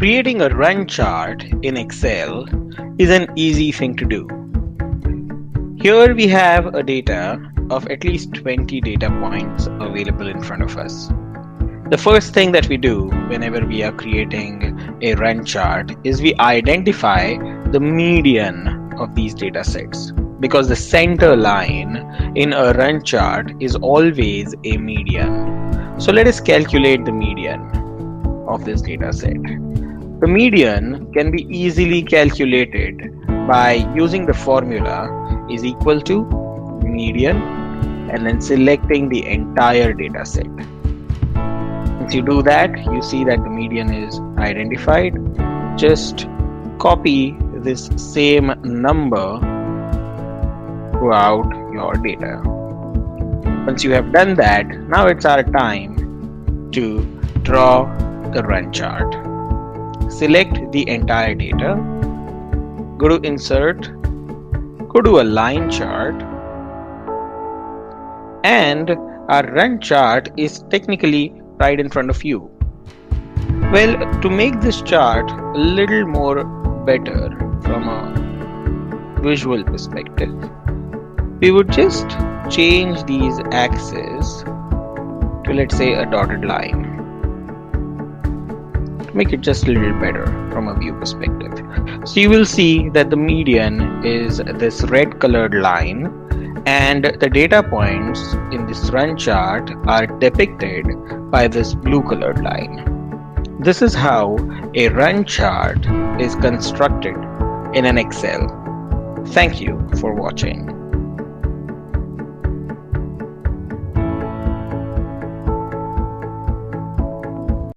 Creating a run chart in Excel is an easy thing to do. Here we have a data of at least 20 data points available in front of us. The first thing that we do whenever we are creating a run chart is we identify the median of these data sets, because the center line in a run chart is always a median. So let us calculate the median of this data set. The median can be easily calculated by using the formula is equal to median and then selecting the entire data set. Once you do that, you see that the median is identified. Just copy this same number throughout your data. Once you have done that, now it's our time to draw the run chart. Select the entire data, go to Insert, go to a line chart, and our run chart is technically right in front of you. Well, to make this chart a little more better from a visual perspective, we would just change these axes to, let's say, a dotted line to make it just a little better from a view perspective. So you will see that the median is this red colored line, and the data points in this run chart are depicted by this blue colored line. This is how a run chart is constructed in an Excel. Thank you for watching.